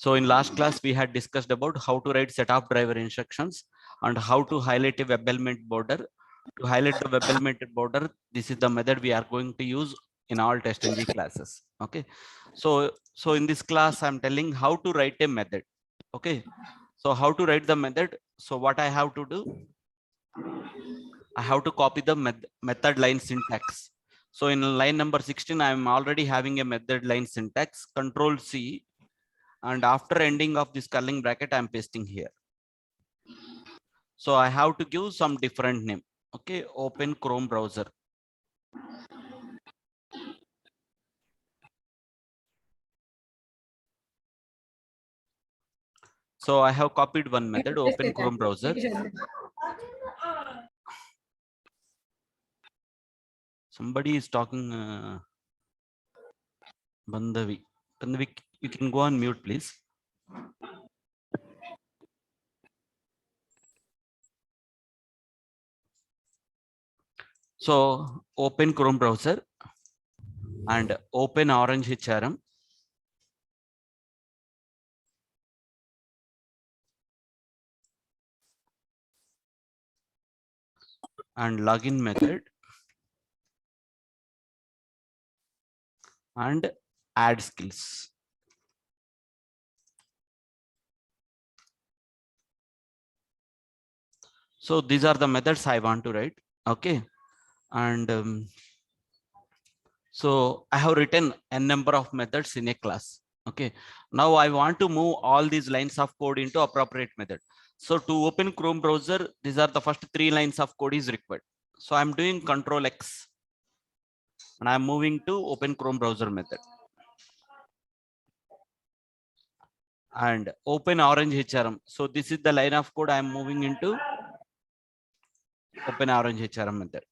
So in last class, we had discussed about how to write set of driver instructions and how to highlight a web element border. To highlight the web element border, this is the method we are going to use in all TestNG classes. Okay. So in this class, I'm telling how to write a method. Okay. So how to write the method. So what I have to do, I have to copy the method line syntax. So in line number 16, I'm already having a method line syntax, Control C. And after ending of this curling bracket, I'm pasting here. So I have to give some different name. Okay, open Chrome browser. So I have copied one method, open Chrome browser. Somebody is talking. Bandhavi, you can go on mute, please. So open Chrome browser and open Orange HRM. And login method and add skills. So these are the methods I want to write. Okay. And so I have written a number of methods in a class. Okay. Now I want to move all these lines of code into appropriate method. So to open Chrome browser, these are the first 3 lines of code is required. So I'm doing Control X and I'm moving to open Chrome browser method. And open Orange HRM. So this is the line of code I'm moving into open Orange HRM method.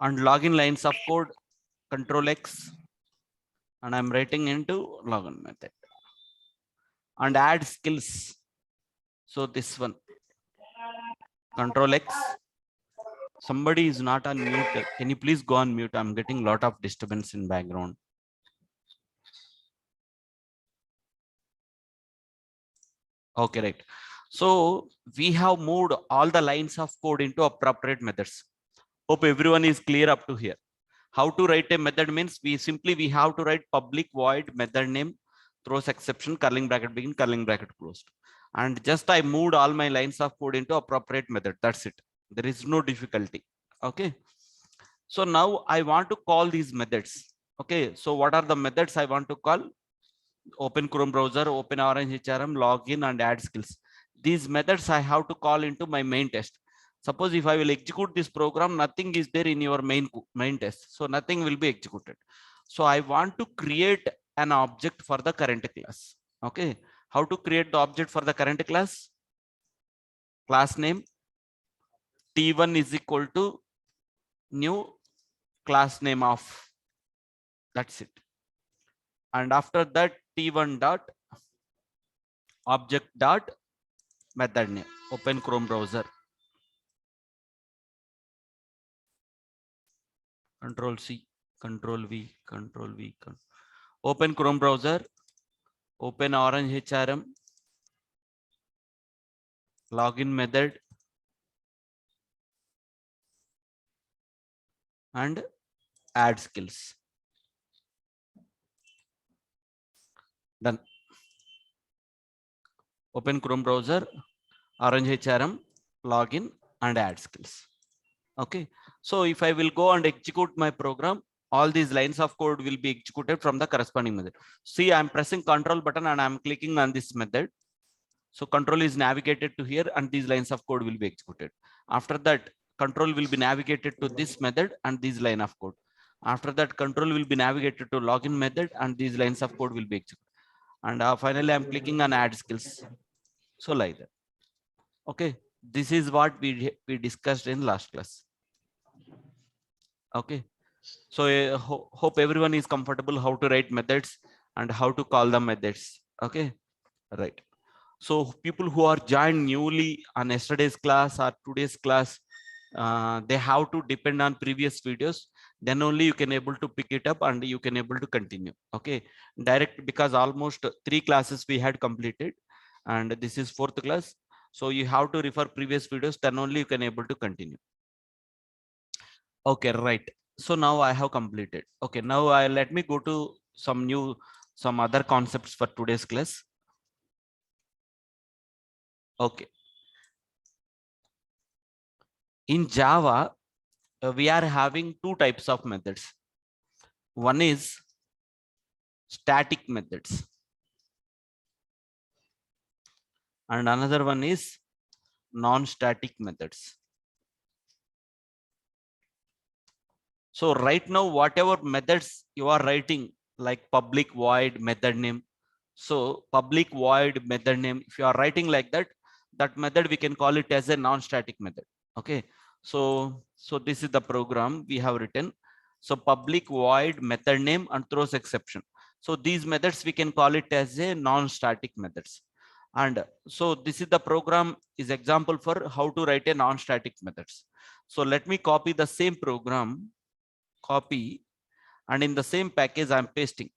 And login lines of code, Control X, and I'm writing into login method. And add skills. So this one, Control X. Somebody is not on mute. Can you please go on mute? I'm getting a lot of disturbance in background. Okay, right. So we have moved all the lines of code into appropriate methods. Hope everyone is clear up to here. How to write a method means we have to write public void method name throws exception curling bracket begin curling bracket closed. And just I moved all my lines of code into appropriate method. That's it. There is no difficulty. Okay. So now I want to call these methods. Okay. So what are the methods I want to call? Open Chrome browser, open Orange HRM, login and add skills. These methods I have to call into my main test. Suppose if I will execute this program, nothing is there in your main test. So nothing will be executed. So I want to create an object for the current class. Okay. How to create the object for the current class? Class name T1 is equal to new class name of. That's it. And after that, T1 dot object dot method name. Open Chrome browser. Control C, Control V, Control V. Open Chrome browser. Open Orange HRM. Login method. And add skills. Done. Open Chrome browser, Orange HRM, login and add skills. Okay. So if I will go and execute my program, all these lines of code will be executed from the corresponding method. See, I'm pressing Control button and I'm clicking on this method. So Control is navigated to here and these lines of code will be executed. After that, Control will be navigated to this method and this line of code. After that, Control will be navigated to login method and these lines of code will be executed. And finally, I'm clicking on add skills. So like that. Okay. This is what we discussed in last class. Okay. So hope everyone is comfortable how to write methods and how to call the methods. Okay. Right. So people who are joined newly on yesterday's class or today's class, they have to depend on previous videos. then only you can able to pick it up and you can able to continue. Okay, direct, because almost 3 classes we had completed and this is 4th class, so you have to refer previous videos, then only you can able to continue. Okay, right. So now I have completed. Okay, now I let me go to some other concepts for today's class. Okay, in Java we are having 2 types of methods. One is static methods and another one is non-static methods. So right now, whatever methods you are writing, like public void method name. So public void method name, if you are writing like that, that method we can call it as a non-static method. Okay. So this is the program we have written. So public void method name and throws exception. So these methods we can call it as a non-static methods. And so this is the program is example for how to write a non-static methods. So let me copy the same program, copy, and in the same package I'm pasting,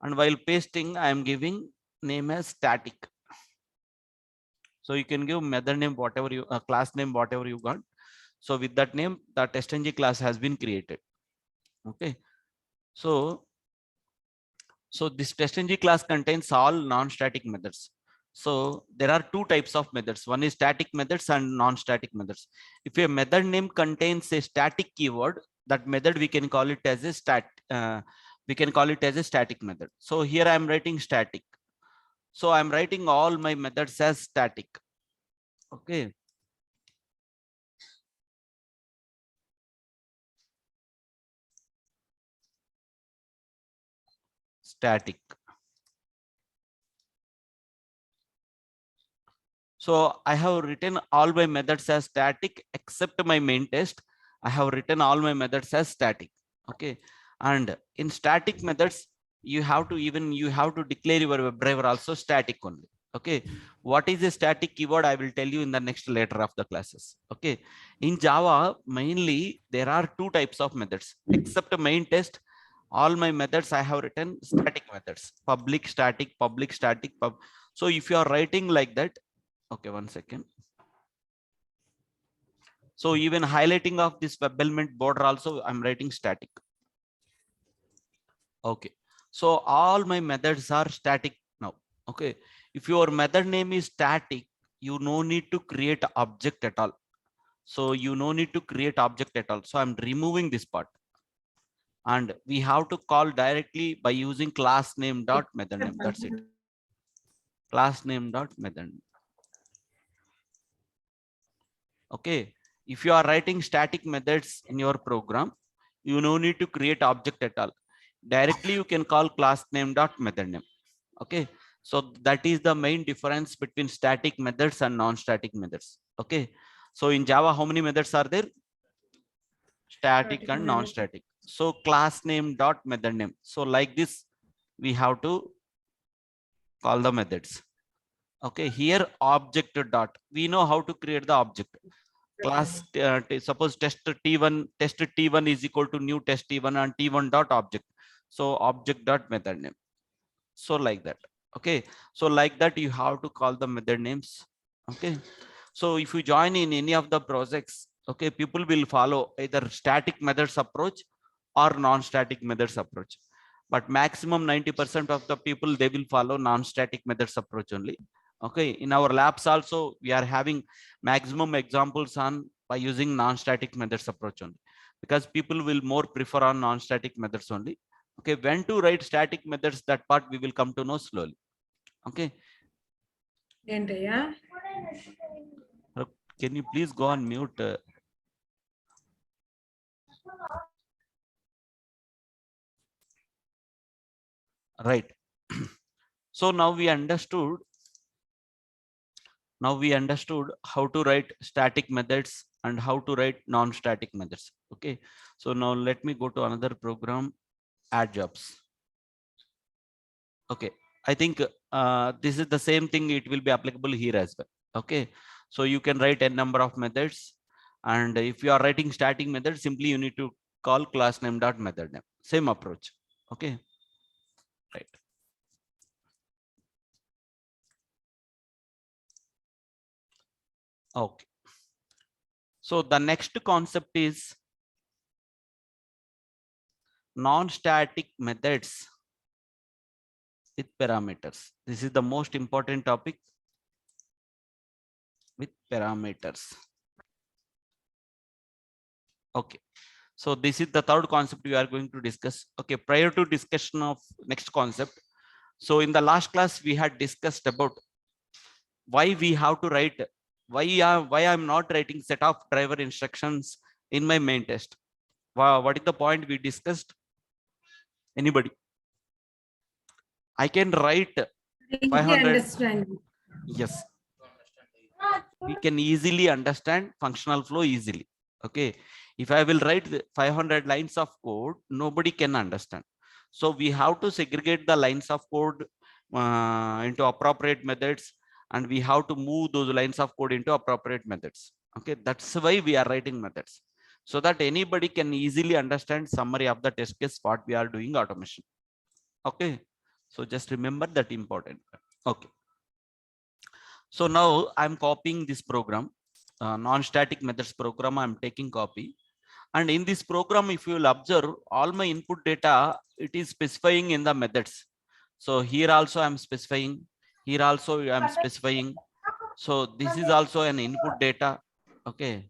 and while pasting I am giving name as static. So you can give method name whatever you class name whatever you got. So with that name the testng class has been created. Okay, so this testng class contains all non-static methods. So there are 2 types of methods. One is static methods and non-static methods. If a method name contains a static keyword, that method we can call it as a static method. So here I am writing static. So I'm writing all my methods as static. Okay. Static. So I have written all my methods as static except my main test. I have written all my methods as static. Okay. And in static methods, you have to declare your WebDriver also static only. Okay. What is a static keyword? I will tell you in the next later of the classes. Okay. In Java, mainly there are 2 types of methods. Except main test, all my methods I have written static methods. Public static, public static, pub. So if you are writing like that, okay, one second. So even highlighting of this web element border also I'm writing static. Okay. So all my methods are static now. Okay. If your method name is static, you no need to create object at all. So you no need to create object at all. So I'm removing this part. And we have to call directly by using class name dot method name. That's it. Class name dot method name. Okay. If you are writing static methods in your program, you no need to create object at all. Directly you can call class name dot method name. Okay. So that is the main difference between static methods and non-static methods. Okay. So in Java, how many methods are there? Static and non-static. So class name dot method name. So like this, we have to call the methods. Okay. Here object dot. We know how to create the object. Class suppose test t1 is equal to new test t1 and t1 dot object. So object dot method name. So like that. Okay. So like that you have to call the method names. Okay. So if you join in any of the projects, okay, people will follow either static methods approach or non-static methods approach. But maximum 90% of the people, they will follow non-static methods approach only. Okay. In our labs also, we are having maximum examples on by using non-static methods approach only, because people will more prefer on non-static methods only. Okay. When to write static methods, that part we will come to know slowly. Okay. Can you please go on mute? Right. So now we understood how to write static methods and how to write non-static methods. Okay. So now let me go to another program, add jobs. Okay. I think this is the same thing. It will be applicable here as well. Okay. So you can write n number of methods And if you are writing static method, simply you need to call class name dot method name. Same approach. Okay, right. Okay. So the next concept is non-static methods with parameters. This is the most important topic, with parameters. Okay. So this is the third concept we are going to discuss. Okay, prior to discussion of next concept. So in the last class, we had discussed about why we have to write, why I'm not writing set of driver instructions in my main test. What is the point we discussed? Anybody? I can write Easy 500. understand. Yes, we can easily understand functional flow easily. Okay, if I will write 500 lines of code, nobody can understand. So we have to segregate the lines of code into appropriate methods, and we have to move those lines of code into appropriate methods. Okay, that's why we are writing methods, so that anybody can easily understand summary of the test case what we are doing automation. Okay, so just remember that important. Okay, so now I'm copying this program, non-static methods program. I'm taking copy. And in this program, if you will observe, all my input data, it is specifying in the methods. So here also I'm specifying, here also I'm specifying. So this is also an input data. Okay.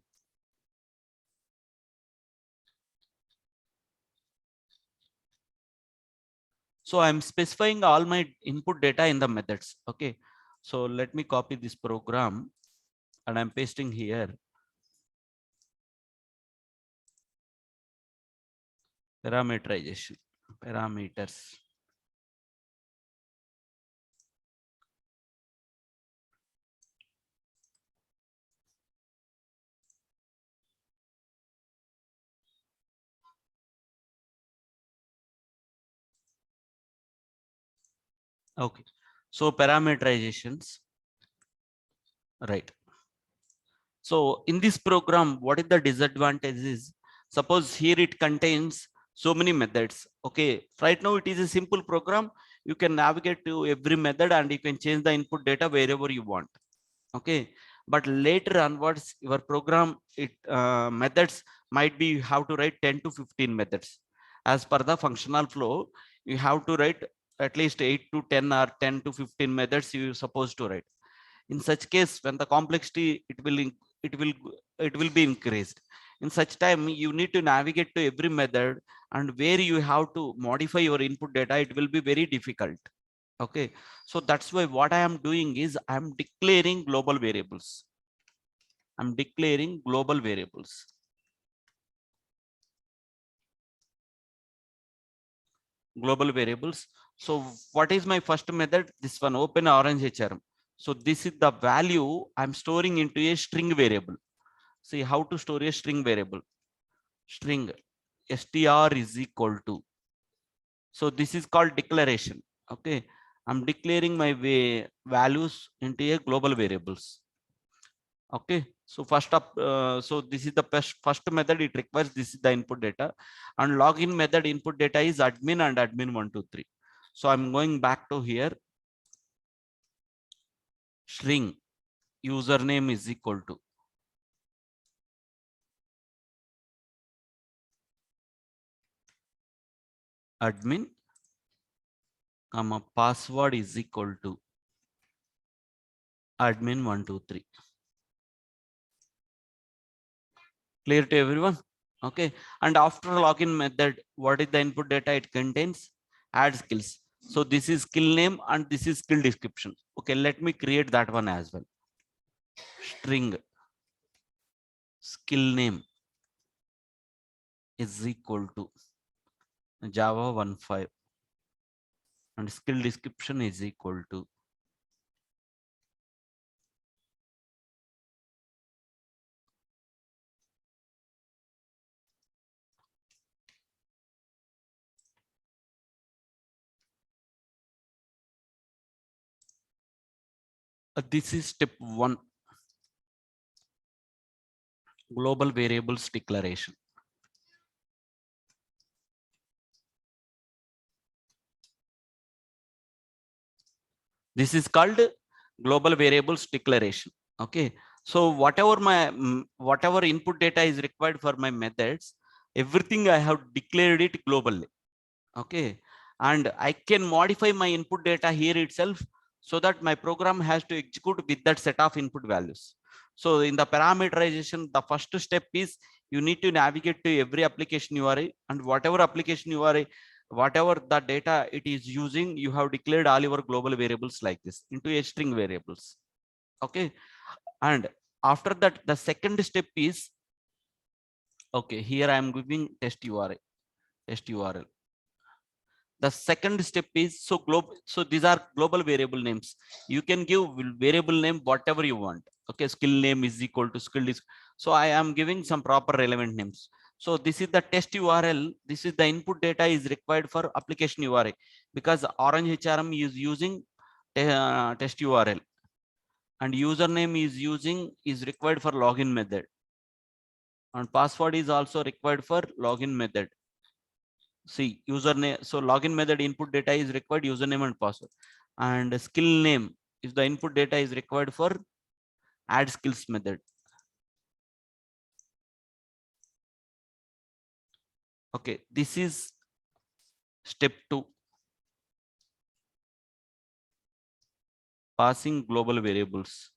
So I'm specifying all my input data in the methods. Okay. So let me copy this program and I'm pasting here. Parameterization, parameters. Okay. So parameterizations, right. So in this program, what is the disadvantage is, suppose here it contains so many methods. Okay, right now it is a simple program. You can navigate to every method and you can change the input data wherever you want. Okay, but later onwards, your program methods might be, you have to write 10 to 15 methods. As per the functional flow, you have to write at least 8 to 10 or 10 to 15 methods you supposed to write. In such case, when the complexity, it will it will be increased. In such time, you need to navigate to every method, and where you have to modify your input data, it will be very difficult. Okay, so that's why what I am doing is I'm declaring global variables. I'm declaring global variables. Global variables. So what is my first method? This one, open orange hrm. So this is the value I'm storing into a string variable. See how to store a string variable. String str is equal to. So this is called declaration. Okay, I'm declaring my values into a global variables. Okay, so first up, so this is the first method. It requires, this is the input data, and login method input data is admin and admin123. So I'm going back to here. String username is equal to admin, comma password is equal to admin123. Clear to everyone? Okay, and after login method, what is the input data it contains? Add skills. So this is skill name and this is skill description. Okay, let me create that one as well. String skill name is equal to java 1.5 and skill description is equal to this is step 1. global variables declaration. This is called global variables declaration. Okay, so whatever input data is required for my methods, everything I have declared it globally. Okay, and I can modify my input data here itself, so that my program has to execute with that set of input values. So in the parameterization, the first step is you need to navigate to every application URI, and whatever application URI, whatever the data it is using, you have declared all your global variables like this into a string variables. Okay, and after that, the second step is, okay, here I am giving test URI, test URL. The second step is, so these are global variable names. You can give variable name whatever you want. Okay, skill name is equal to skill is, so I am giving some proper relevant names. So this is the test URL. This is the input data is required for application URI, because Orange HRM is using test URL, and username is required for login method, and password is also required for login method. See, username, so login method input data is required username and password, and skill name is the input data is required for add skills method. Okay, this is step 2, passing global variables,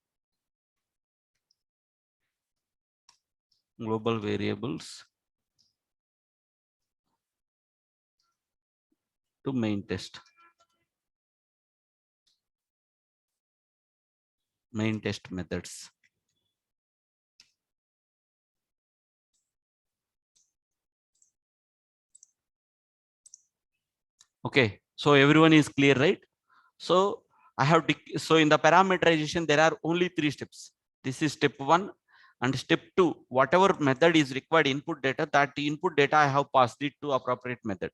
global variables to main test, main test methods. Okay, so everyone is clear, right? So I have, so in the parameterization, there are only 3 steps. This is step 1, and step 2, whatever method is required input data, that input data I have passed it to appropriate method.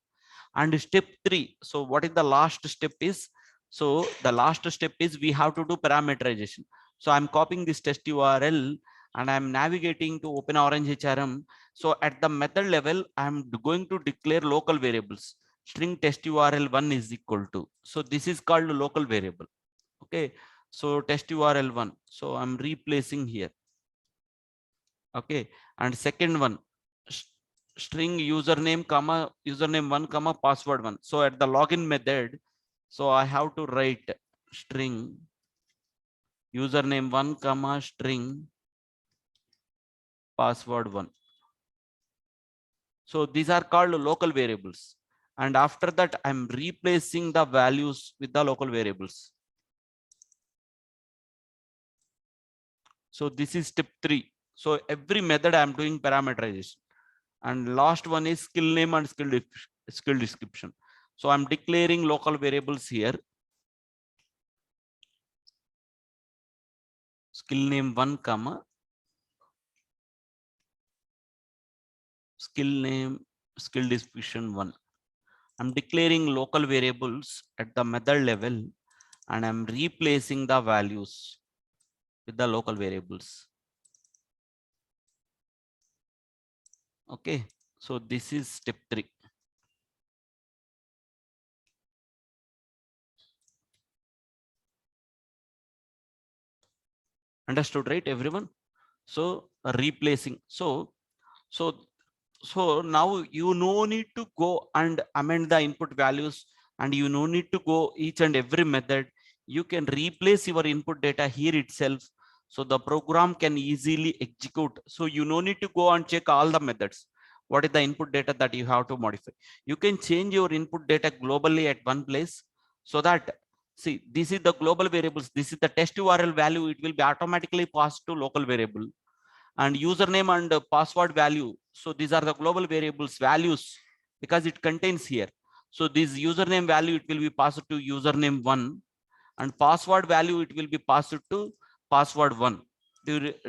And step 3, so what is the last step is, so the last step is we have to do parameterization. So I'm copying this test URL and I'm navigating to open Orange HRM. So at the method level, I'm going to declare local variables. String test URL1 is equal to, so this is called local variable. Okay, so test URL1, so I'm replacing here. Okay, and second one, string username comma username1 comma password1. So at the login method, so I have to write string username1 comma string password1. So these are called local variables, and after that I'm replacing the values with the local variables. So this is step 3. So every method I'm doing parameterization, and last one is skill name and skill description. So I'm declaring local variables here. Skill name 1 comma skill name skill description 1. I'm declaring local variables at the method level, and I'm replacing the values with the local variables. Okay, so this is step 3. Understood, right, everyone? So replacing, so now you no need to go and amend the input values, and you no need to go each and every method. You can replace your input data here itself, so the program can easily execute. So you no need to go and check all the methods, what is the input data that you have to modify. You can change your input data globally at one place, so that, see, this is the global variables, this is the test URL value, it will be automatically passed to local variable, and username and password value. So these are the global variables values, because it contains here. So this username value, it will be passed to username 1, and password value, it will be passed to password 1.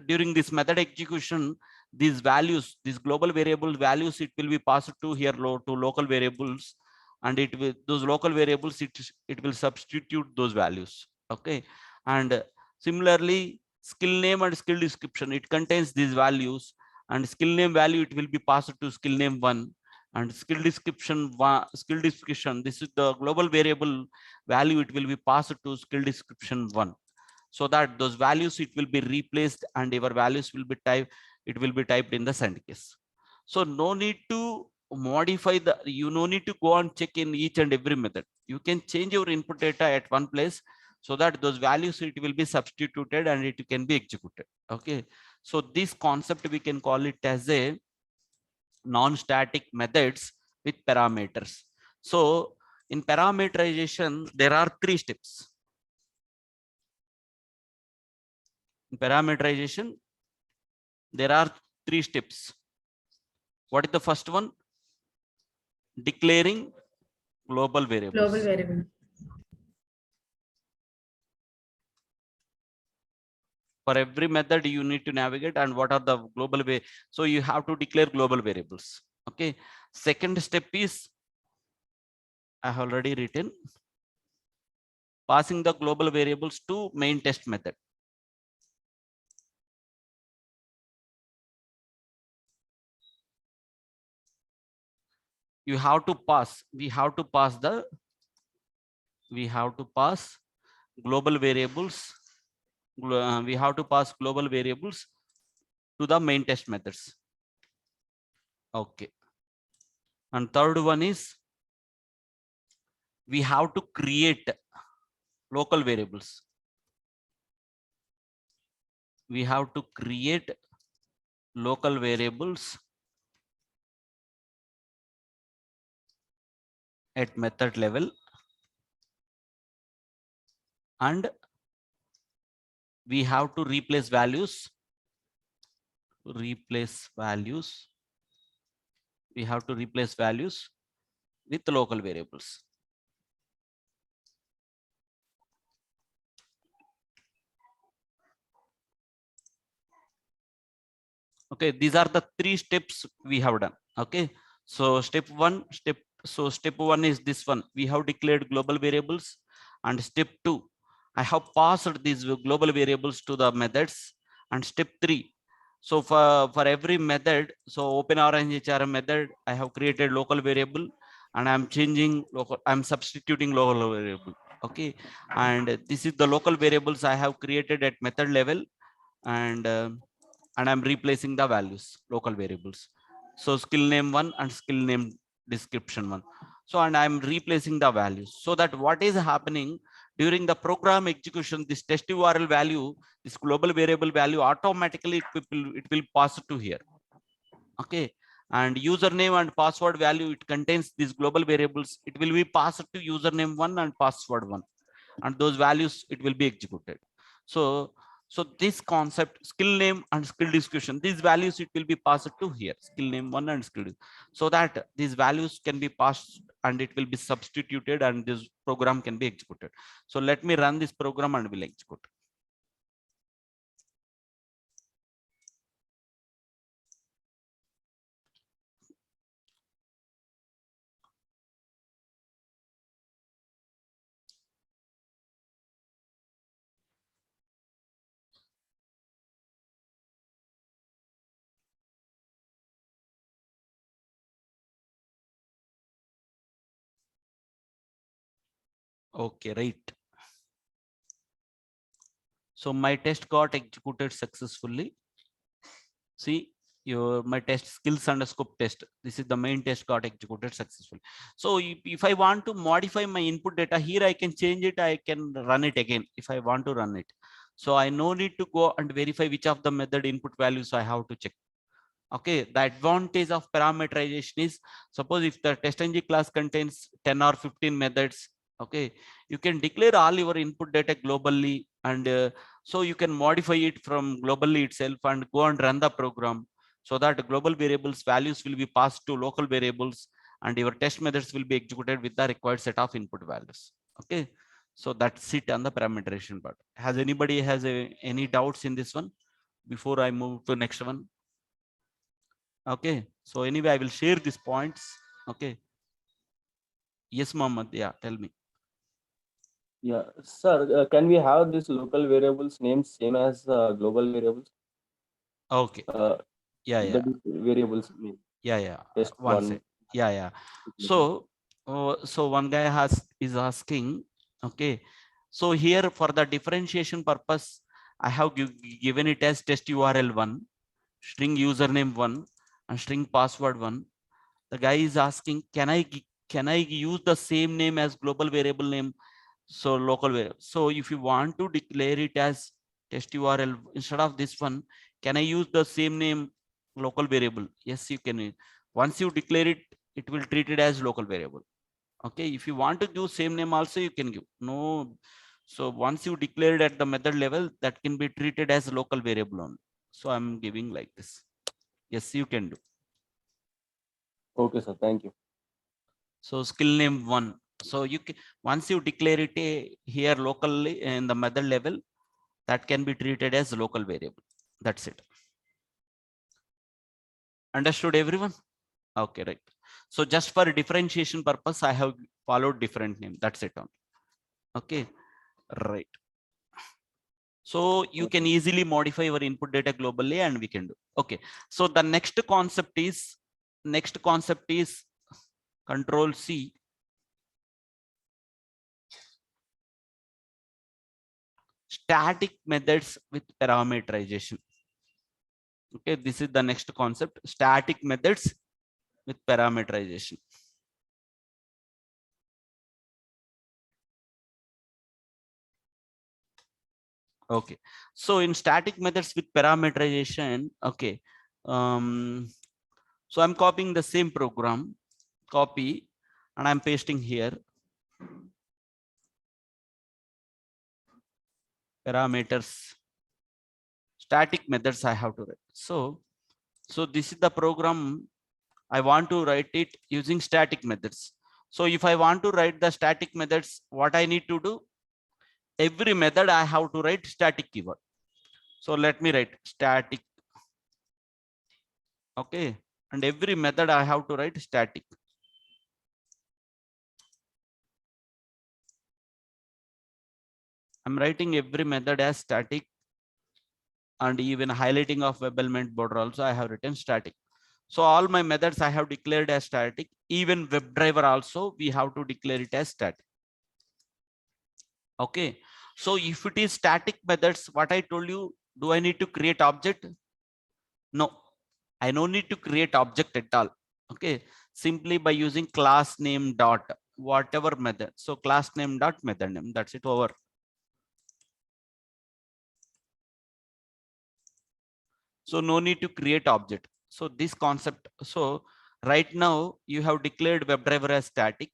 During this method execution, these values, these global variable values, it will be passed to here to local variables, and it will, those local variables, it will substitute those values. Okay, and similarly skill name and skill description, it contains these values, and skill name value, it will be passed to skill name 1, and skill description skill description, this is the global variable value, it will be passed to skill description 1, so that those values, it will be replaced and your values will be typed, it will be typed in the send case. So no need to modify the, you no need to go and check in each and every method. You can change your input data at one place, so that those values, it will be substituted and it can be executed. Okay, so this concept we can call it as a non-static methods with parameters. So in parameterization, there are 3 steps. In parameterization, there are 3 steps. What is the first one? Declaring global variables. Global variable. For every method, you need to navigate and what are the global way. So you have to declare global variables. Okay. Second step is, I have already written, passing the global variables to main test method. You have to pass, we have to pass global variables. We have to pass global variables to the main test methods. Okay. And third one is, we have to create local variables. We have to create local variables at method level, and we have to replace values. We have to replace values with local variables. Okay, these are the 3 steps we have done. Okay, so step one is this one. We have declared global variables, and step 2, I have passed these global variables to the methods, and step 3. So for every method, so OpenRNGHRM method, I have created local variable, and I'm changing local, I'm substituting local variable. Okay, and this is the local variables I have created at method level, and I'm replacing the values, local variables. So skill name 1 and skill name description 1. So, and I'm replacing the values, so that what is happening during the program execution, this test URL value, this global variable value, automatically it will pass to here. Okay, and username and password value, it contains these global variables, it will be passed to username 1 and password 1, and those values, it will be executed. So this concept, skill name and skill description, these values, it will be passed to here, skill name 1 and skill, so that these values can be passed and it will be substituted and this program can be executed. So let me run this program and will execute. Okay, right. So my test got executed successfully. See, my test skills underscore test. This is the main test got executed successfully. So if I want to modify my input data here, I can change it. I can run it again if I want to run it. So I no need to go and verify which of the method input values I have to check. Okay, the advantage of parameterization is, suppose if the testng class contains 10 or 15 methods, okay, you can declare all your input data globally, and so you can modify it from globally itself and go and run the program, so that global variables values will be passed to local variables and your test methods will be executed with the required set of input values. Okay, so that's it on the parameterization part. Has anybody any doubts in this one before I move to next one? Okay, so anyway, I will share these points. Okay, yes, Mohammed, yeah, tell me. Yeah, sir, can we have this local variables names same as global variables? Okay, Yeah, The yeah, variables mean yeah. test One one. sec. Yeah. So, so one guy is asking, okay. So here for the differentiation purpose, I have given it as test URL one, string username one, and string password one. The guy is asking, can I use the same name as global variable name? So local variable. So if you want to declare it as test URL instead of this one, can I use the same name local variable? Yes, you can. Once you declare it, it will treat it as local variable. Okay. If you want to do same name also, you can give. No. So once you declare it at the method level, that can be treated as local variable only. So I'm giving like this. Yes, you can do. Okay, sir. Thank you. So skill name one. So you can, once you declare it here locally in the method level, that can be treated as local variable. That's it. Understood everyone? Okay, right. So just for differentiation purpose, I have followed different name. That's it on. Okay, right. So you can easily modify your input data globally and we can do. Okay. So the next concept is control C. Static methods with parameterization. Okay, this is the next concept, static methods with parameterization. Okay, so in static methods with parameterization, okay, so I'm copying the same program, copy, and I'm pasting here parameters, static methods I have to write. So this is the program I want to write it using static methods. So if I want to write the static methods, what I need to do? Every method I have to write static keyword. So let me write static. Okay. And every method I have to write static. I'm writing every method as static, and even highlighting of web element border also I have written static. So all my methods I have declared as static. Even WebDriver also we have to declare it as static. Okay. So if it is static methods, what I told you, do I need to create object? No, I no need to create object at all. Okay, simply by using class name dot whatever method. So class name dot method name. That's it, over. So no need to create object. So this concept. So right now you have declared WebDriver as static,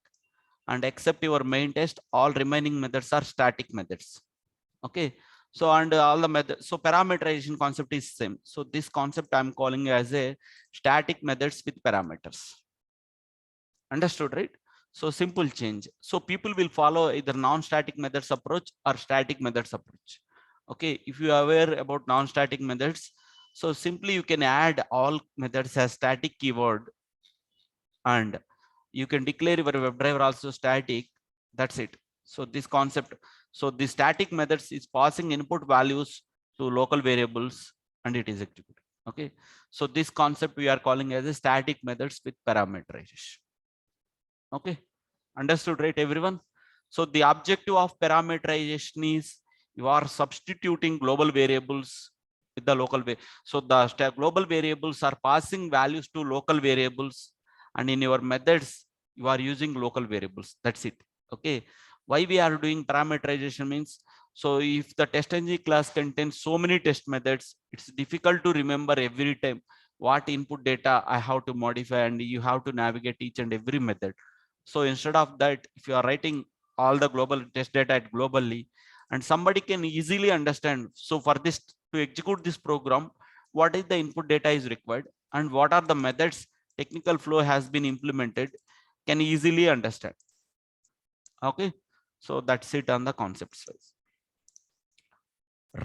and except your main test, all remaining methods are static methods. Okay. So and all the methods. So parameterization concept is same. So this concept I'm calling as a static methods with parameters. Understood, right? So simple change. So people will follow either non-static methods approach or static methods approach. Okay, if you are aware about non-static methods, so simply you can add all methods as static keyword, and you can declare your WebDriver also static. That's it. So this concept, so the static methods is passing input values to local variables and it is executed. Okay, so this concept we are calling as a static methods with parameterization. Okay, understood, right, everyone? So the objective of parameterization is you are substituting global variables with the local way. So the global variables are passing values to local variables, and in your methods you are using local variables. That's it. Okay, why we are doing parameterization means, so if the test-ng class contains so many test methods, it's difficult to remember every time what input data I have to modify, and you have to navigate each and every method. So instead of that, if you are writing all the global test data at globally, and somebody can easily understand. So for this, to execute this program, what is the input data is required and what are the methods technical flow has been implemented, can easily understand. Okay. So that's it on the concept side.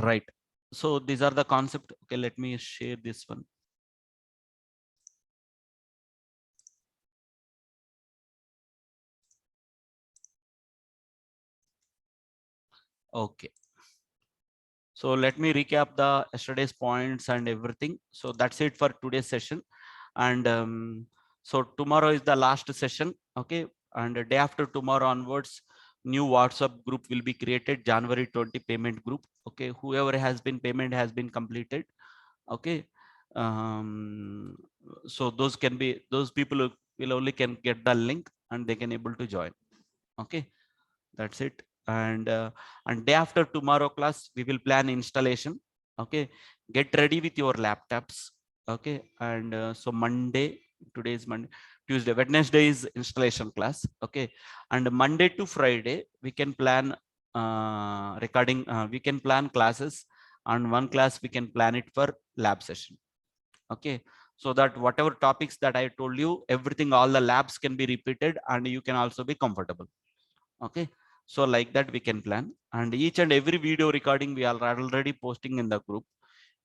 Right. So these are the concept. Okay, let me share this one. Okay. So let me recap the yesterday's points and everything. So that's it for today's session. And so tomorrow is the last session. Okay. And the day after tomorrow onwards, new WhatsApp group will be created, January 20 payment group. Okay. Whoever has been payment has been completed. Okay. So those can be, those people who will only can get the link and they can able to join. Okay. That's it. And day after tomorrow class we will plan installation. Okay, get ready with your laptops. Okay, and so Monday, today is Monday, Tuesday, Wednesday is installation class. Okay, and Monday to Friday we can plan recording, we can plan classes, and one class we can plan it for lab session. Okay, so that whatever topics that I told you, everything, all the labs can be repeated and you can also be comfortable. Okay, so like that we can plan, and each and every video recording we are already posting in the group.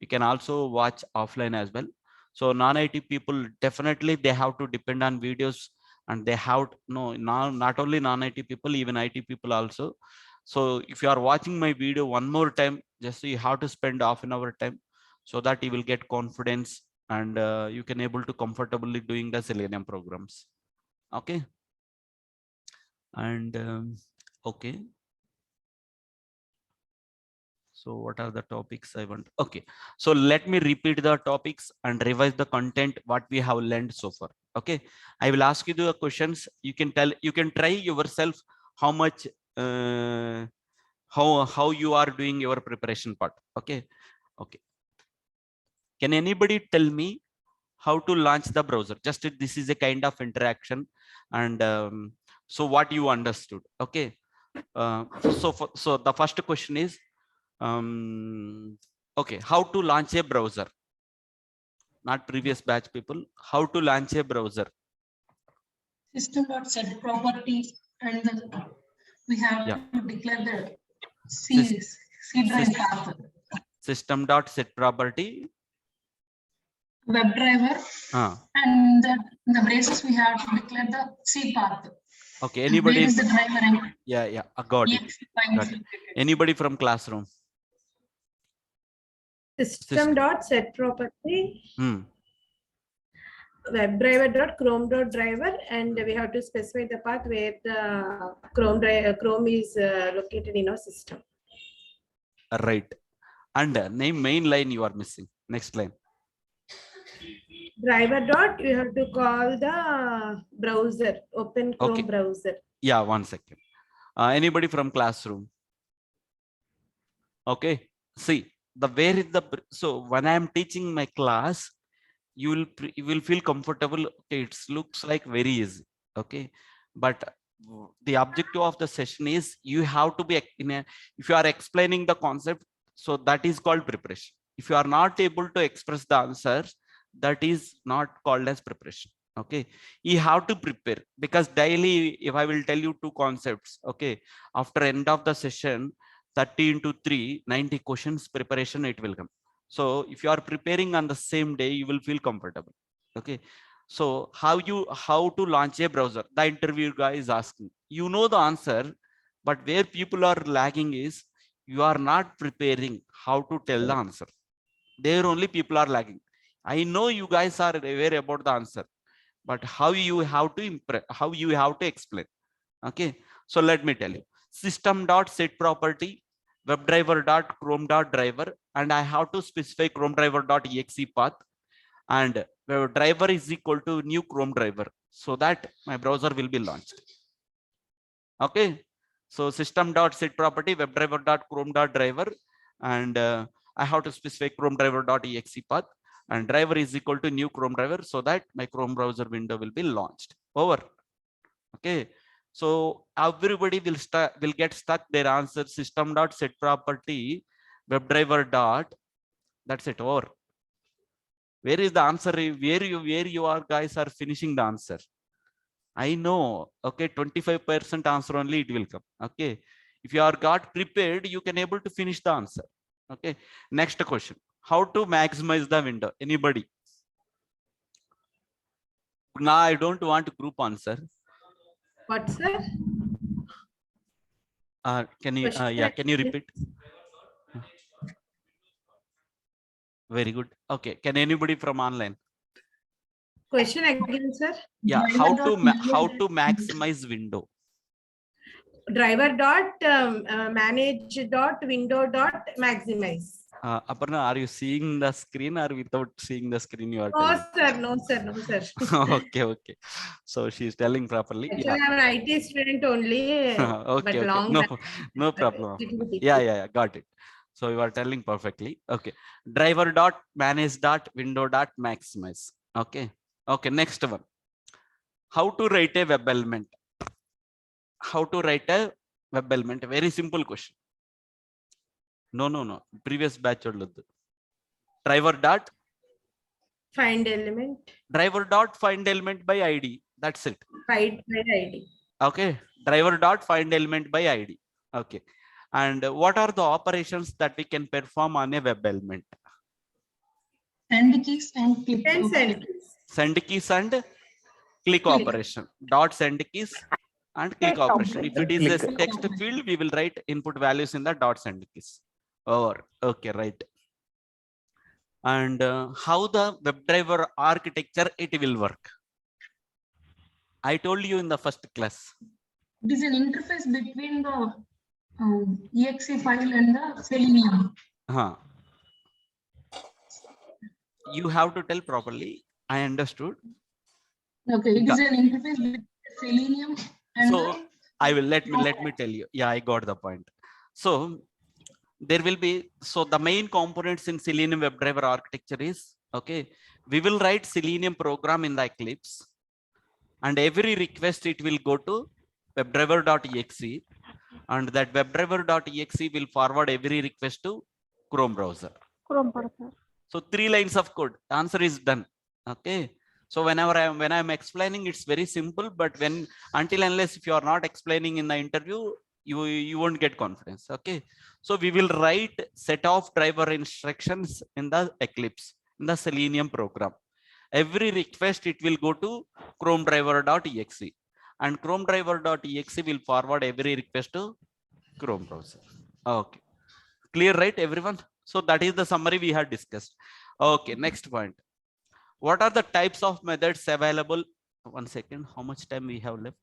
You can also watch offline as well. So non-IT people, definitely they have to depend on videos, and they have no, now not only non-IT people, even IT people also. So if you are watching my video one more time, just you have to spend half an hour time, so that you will get confidence, and you can able to comfortably doing the Selenium programs. Okay, and okay, so what are the topics I want? Okay, so let me repeat the topics and revise the content what we have learned so far. Okay, I will ask you the questions. You can tell, you can try yourself how much how you are doing your preparation part. Okay, okay, can anybody tell me how to launch the browser? Just this is a kind of interaction, and so what you understood. Okay, so the first question is, okay, how to launch a browser? Not previous batch people, how to launch a browser? System.set properties, and we have Yeah, to declare the Sys- C drive sys- path. system dot set property. WebDriver, and the braces we have to declare the C path. Okay, Where anybody? is the driver? And Yeah, I got it. Got it. Anybody from classroom? System dot set property, WebDriver dot Chrome dot driver, and we have to specify the path where the Chrome is located in our system. Right. And name main line you are missing. Next line. Driver dot, you have to call the browser, open Chrome Okay. browser. Yeah, 1 second. Anybody from classroom? Okay, see the where is the, so when I am teaching my class, you will feel comfortable. Okay, it looks like very easy. Okay, but the objective of the session is you have to be in a, if you are explaining the concept, so that is called preparation. If you are not able to express the answers, that is not called as preparation. Okay, you have to prepare, because daily if I will tell you two concepts, okay, after end of the session, 30 into 3, 90 questions preparation it will come. So if you are preparing on the same day, you will feel comfortable. Okay, so how to launch a browser, the interview guy is asking, you know the answer, but where people are lagging is you are not preparing how to tell the answer. There only people are lagging. I know you guys are aware about the answer, but how you have to how you have to explain. Okay, so let me tell you, system dot set property, webdriver dot chrome dot driver, and I have to specify chrome driver dot exe path, and driver is equal to new chrome driver, so that my browser will be launched. Okay, so system dot set property, webdriver dot chrome dot driver, and I have to specify chrome driver dot exe path, and driver is equal to new chrome driver, so that my chrome browser window will be launched. Over. Okay, so everybody will get stuck their answer, system dot set property, webdriver dot, that's it, over. Where is the answer? Where you are guys are finishing the answer? I know. Okay, 25% answer only it will come. Okay, if you are got prepared, you can able to finish the answer. Okay, next question, how to maximize the window? Anybody? Now I don't want group answer. What, sir? Can you yeah, can you repeat? Very good. Okay. Can anybody from online? Question again, sir. Yeah. Driver How dot to manage maximize window? Driver dot manage dot window dot maximize. Aparna, are you seeing the screen or without seeing the screen you are No, telling? sir. No, sir. No, sir. Okay, okay. So she's telling properly. Actually, Yeah. I'm an IT student only, but Okay, okay. long No, back. no but problem. little bit Yeah, issue. yeah, got it. So you are telling perfectly. Okay. Driver dot manage dot window dot maximize. Okay. Okay. Next one. How to write a web element? How to write a web element? Very simple question. No, no, no. Previous batch olladu. Driver dot find element by ID. That's it. Find by ID. Okay. Driver dot find element by ID. Okay. And what are the operations that we can perform on a web element? send keys and click. And send OK. keys. Send keys and click Click. operation. Dot send keys and click operation. If it is a Click. text field, we will write input values in the dot send keys. Over. Okay, right. And how the WebDriver architecture it will work? I told you in the first class. It is an interface between the exe file and the selenium. You have to tell properly. I understood. Okay, it is an interface between selenium and So I will let me tell you. Yeah, I got the point. So there will be, so the main components in Selenium WebDriver architecture is, okay, we will write Selenium program in the Eclipse, and every request it will go to webdriver.exe, and that webdriver.exe will forward every request to Chrome browser. So 3 lines of code, answer is done. Okay. So whenever when I'm explaining, it's very simple, but until unless if you are not explaining in the interview, you won't get confidence. Okay. So we will write set of driver instructions in the Eclipse, in the Selenium program. Every request it will go to Chrome driver.exe, and Chrome driver.exe will forward every request to Chrome browser. Okay. Clear, right, everyone? So that is the summary we had discussed. Okay, next point. What are the types of methods available? 1 second, how much time we have left?